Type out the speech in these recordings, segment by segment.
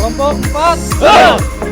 Kelompok 4.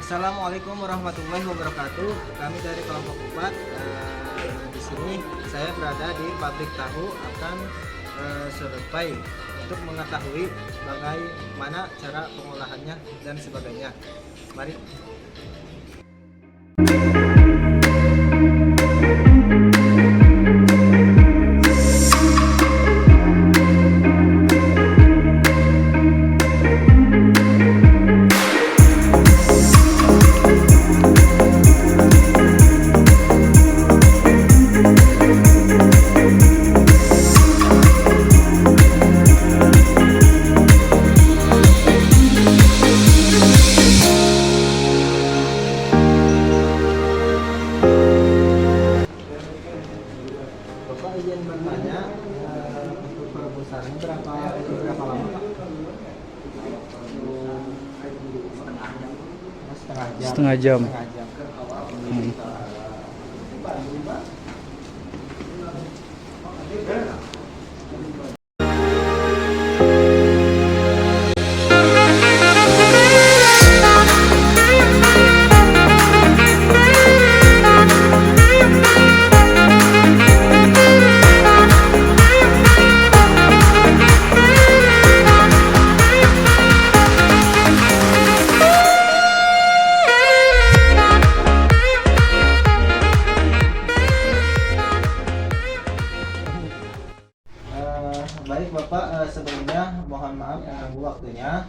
Assalamualaikum warahmatullahi wabarakatuh. Kami dari kelompok 4. Di sini saya berada di pabrik tahu akan survei untuk mengetahui bagaimana cara pengolahannya dan sebagainya. Mari. Bapak izin bertanya, untuk perebusannya berapa lama Pak? Setengah jam. Baik Bapak, sebelumnya mohon maaf mengganggu waktunya.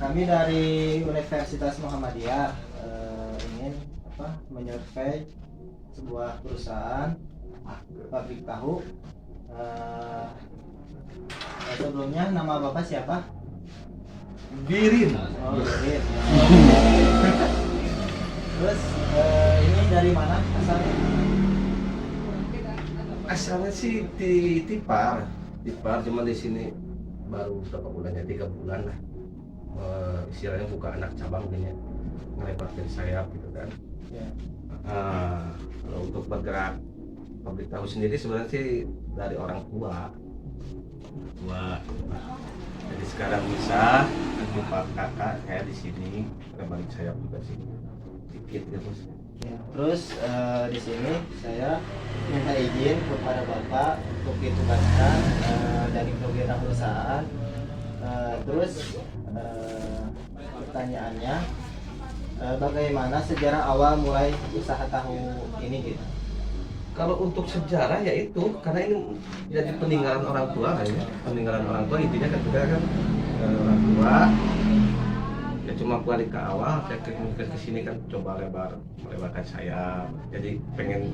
Kami dari Universitas Muhammadiyah ingin menyurvei sebuah perusahaan pabrik tahu. Sebelumnya nama Bapak siapa? Birin. Oh, Birin. Terus ini dari mana asalnya? Asalnya sih di Tipar, cuma di sini baru berapa bulannya, 3 bulan lah. Istilahnya buka anak cabang gini, ngelebarkan sayap gitu kan. Ya. Kalau untuk bergerak pabrik tahu sendiri sebenarnya sih dari orang tua. Jadi sekarang bisa jumpa kakak kayak di sini ngelebarin sayap juga sih, dikit gitu. Ya, terus di sini saya minta izin kepada Bapak untuk ditugaskan dari kegiatan perusahaan. Terus pertanyaannya, bagaimana sejarah awal mulai usaha tahu ini gitu? Kalau untuk sejarah ya itu karena ini jadi peninggalan orang tua kayaknya, peninggalan orang tua intinya kan juga kan orang tua. Ya cuma balik ke awal, saya ke sini kan coba melebarkan sayap. Jadi pengen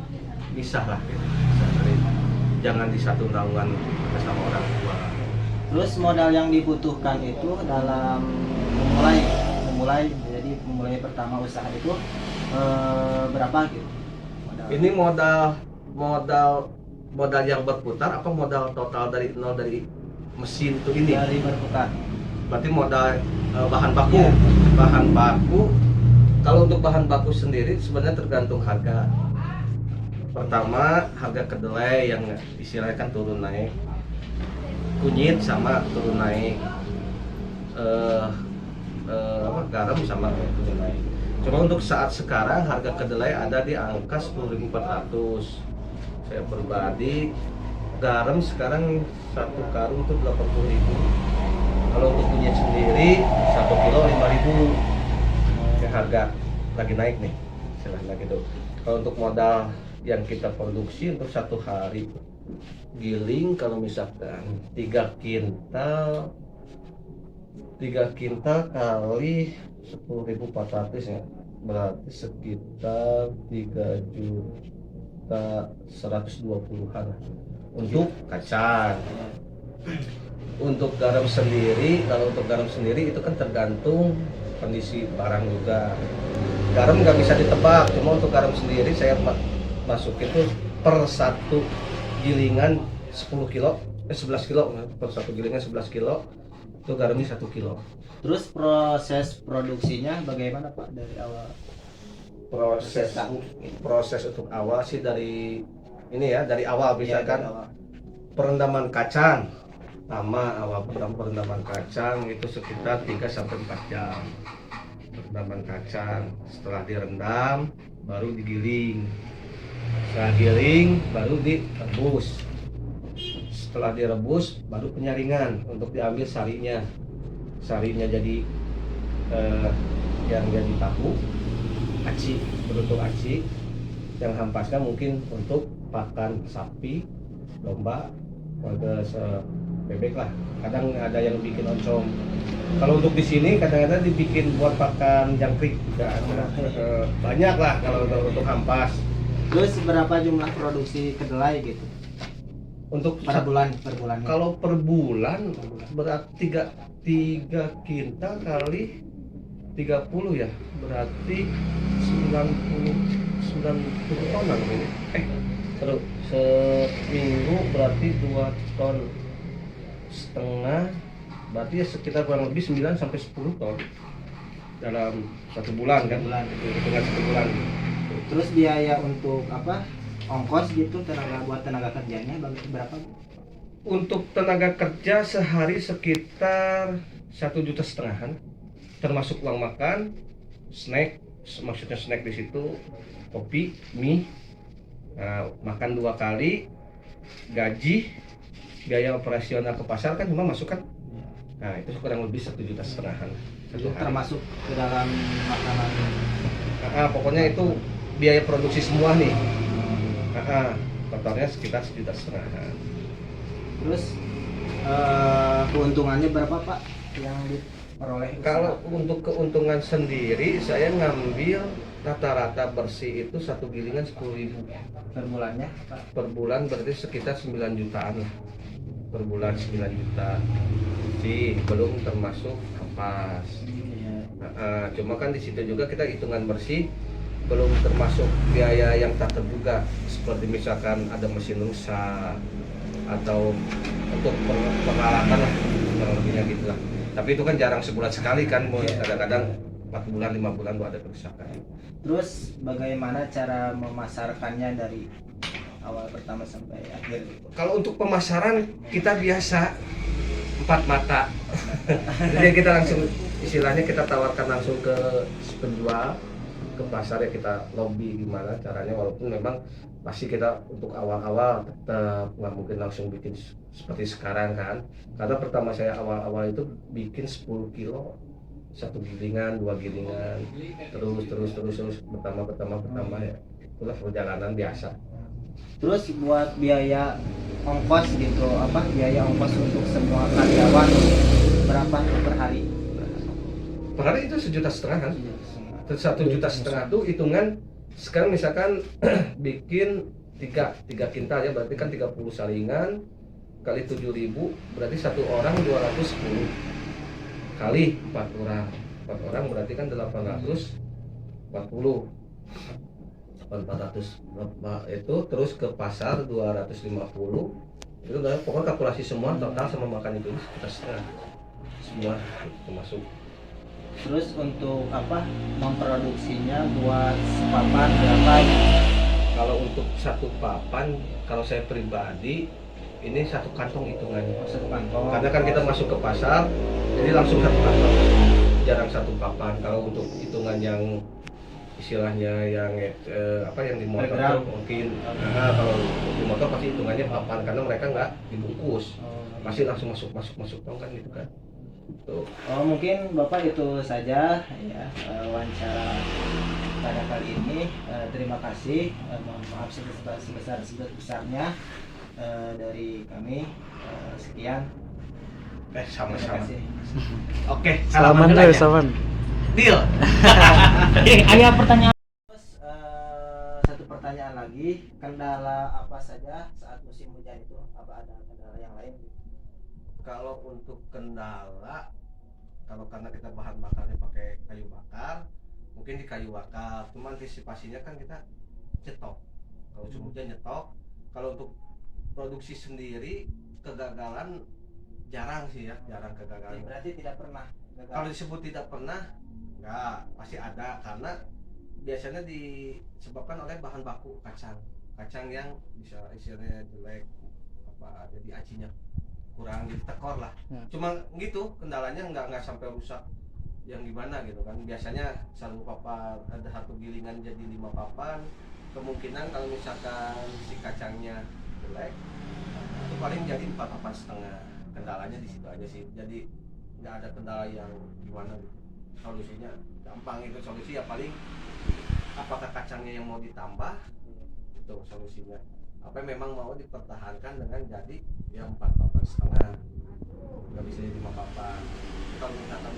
pisah lah gitu. Pisah dari jangan di satu naungan sama orang tua. Terus modal yang dibutuhkan itu dalam memulai pertama usaha itu berapa gitu? Ini modal yang berputar apa modal total dari nol dari mesin itu ini? Dari berputar. Berarti modal bahan baku. Ya. Bahan baku. Kalau untuk bahan baku sendiri sebenarnya tergantung harga. Pertama harga kedelai yang istilahnya kan turun naik. Kunyit sama turun naik. Garam sama turun naik. Cuma untuk saat sekarang harga kedelai ada di angka 10.400. Saya pribadi garam sekarang 1 karung itu 80.000. Kalau untuk kunyit sendiri 1 kilo 5.000. Ya, harga lagi naik nih, silahkan gitu. Kalau untuk modal yang kita produksi untuk 1 hari giling, kalau misalkan 3 kintal kali 10.400 ya, berarti sekitar 3.120.000-an untuk kacang. Untuk garam sendiri, kalau untuk garam sendiri itu kan tergantung kondisi barang juga. Garam nggak bisa ditebak, cuma untuk garam sendiri saya masuk itu per 1 gilingan 10 kilo, 11 kilo, per 1 gilingan 11 kilo, itu garamnya 1 kilo. Terus proses produksinya bagaimana Pak dari awal? Proses untuk awal sih dari ini ya, dari awal misalkan Iya, dari awal. perendaman kacang. Awal perendaman kacang itu sekitar 3-4 jam. Perendaman kacang, setelah direndam baru digiling. Setelah giling baru direbus. Setelah direbus baru penyaringan untuk diambil sarinya. Sarinya jadi yang jadi tahu, aci, berbentuk aci. Yang hampasnya mungkin untuk pakan sapi, domba, warga bebek lah. Kadang ada yang bikin oncom. Kalau untuk di sini kadang-kadang dibikin buat pakan jangkrik juga. Banyak lah kalau untuk hampas. Terus berapa jumlah produksi kedelai gitu? Untuk Per bulan? kalau per bulan berarti 3 kintal kali 30 ya, berarti 90 tonan ini. Terus seminggu berarti 2,5 ton, berarti ya sekitar kurang lebih 9-10 ton dalam 1 bulan kan? Hitungan 1 bulan. Terus biaya untuk apa? Ongkos gitu, tenaga kerjanya berapa? Untuk tenaga kerja sehari sekitar 1,5 juta, termasuk uang makan, snack, maksudnya snack di situ, kopi, mie, makan 2 kali, gaji, biaya operasional ke pasar kan cuma masuk kan, nah itu kurang lebih 1,5 juta. Itu termasuk ke dalam makanan. Pokoknya itu biaya produksi semua nih. Totalnya sekitar 1,5 juta. Terus keuntungannya berapa Pak yang diperoleh? Kalau untuk keuntungan sendiri saya ngambil rata-rata bersih itu 1 gilingan 10.000 per bulannya Pak? per bulan, berarti sekitar 9 jutaan lah per bulan. 9 juta sih belum termasuk ampas. Cuma kan di situ juga kita hitungan bersih, belum termasuk biaya yang tak terduga seperti misalkan ada mesin rusak atau untuk peralatan lah, kurang lebihnya gitulah. Tapi itu kan jarang, sebulan sekali kan, kadang-kadang 4 bulan 5 bulan baru ada kerusakan. Terus bagaimana cara memasarkannya dari awal pertama sampai akhir? Kalau untuk pemasaran kita biasa 4 mata. Jadi kita langsung, istilahnya kita tawarkan langsung ke penjual, ke pasar ya, kita lobby gimana caranya, walaupun memang pasti kita untuk awal-awal tetap nggak mungkin langsung bikin seperti sekarang kan, karena pertama saya awal-awal itu bikin 10 kilo 1 gilingan, 2 gilingan, terus pertama ya, itulah perjalanan biasa. Terus buat biaya ongkos gitu, biaya ongkos untuk semua karyawan berapa per hari? Per hari itu 1,5 juta kan. Terus 1,5 juta tuh hitungan sekarang misalkan bikin 3 kintal ya, berarti kan 30 saringan kali 7.000, berarti 1 orang 210 kali 4 orang berarti kan 840 itu, terus ke pasar 250, itu udah pokoknya kalkulasi semua total sama makan itu sekitar semua termasuk. Terus untuk memproduksinya buat sepapan berapa? Kalau untuk 1 papan, kalau saya pribadi ini 1 kantong hitungannya. 1 kantong. Karena kan kita masuk ke pasar, jadi langsung 1 kantong, jarang 1 papan. Kalau untuk hitungan yang istilahnya yang apa yang di motor Telegram. tuh mungkin kalau di motor pasti hitungannya papan karena mereka nggak dibungkus, pasti langsung masuk kan gitu kan. Tuh. Oh, mungkin Bapak itu saja ya wawancara pada kali ini. Terima kasih. Mohon maaf sebesar-besarnya dari kami. Sekian. Terima Sama-sama. kasih. Oke, Salaman dulu deh, aja. salaman. Deal. Ada pertanyaan. Terus satu pertanyaan lagi, kendala apa saja saat musim hujan itu? Apa ada kendala yang lain? Kalau untuk kendala, kalau karena kita bahan bakarnya pakai kayu bakar, mungkin di kayu bakar. Cuma antisipasinya kan kita nyetok. Kalau musim hujan nyetok. Kalau untuk produksi sendiri kegagalan jarang sih ya, jarang kegagalan. Berarti tidak pernah gagal. Kalau disebut tidak pernah, enggak, pasti ada karena biasanya disebabkan oleh bahan baku kacang yang bisa istilahnya jelek, apa jadi acinya kurang, jadi tekor lah. Cuma gitu kendalanya nggak sampai rusak yang gimana gitu kan. Biasanya satu papan ada satu gilingan jadi 5 papan, kemungkinan kalau misalkan si kacangnya jelek itu paling jadi 4 papan setengah. Kendalanya di situ aja sih, jadi nggak ada kendala yang gimana gitu. Solusinya gampang, itu solusi ya paling apakah kacangnya yang mau ditambah, itu solusinya. Apa memang mau dipertahankan dengan jadi yang 4 papan setengah, nggak bisa jadi 5 papan. Kalau misalkan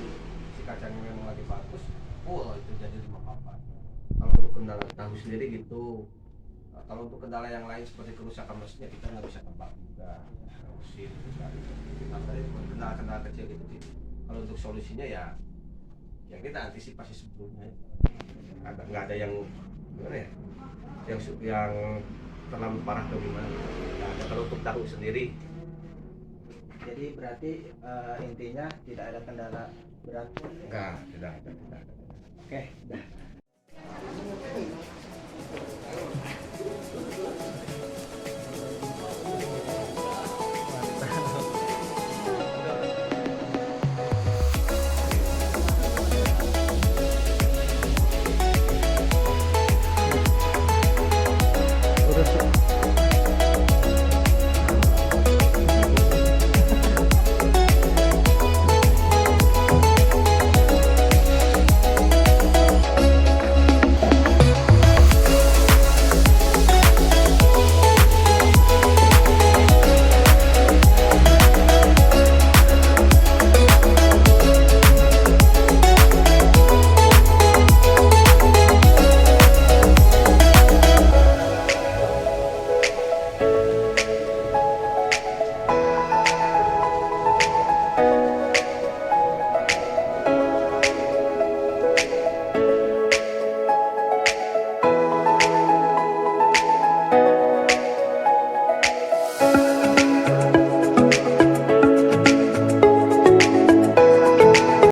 si kacangnya memang lagi bagus, itu jadi 5 papan. Kalau untuk kendala tahu sendiri gitu. Nah, kalau untuk kendala yang lain seperti kerusakan mesinnya kita nggak bisa tebak juga. Mesin kendala kecil gitu sih. Kalau untuk solusinya ya kita antisipasi sebelumnya. Nggak ada yang gimana ya, yang terlalu parah atau gimana. Nggak ada kalau untuk tahu sendiri. Jadi berarti intinya tidak ada kendala berat. Enggak, tidak ada. Oke, udah.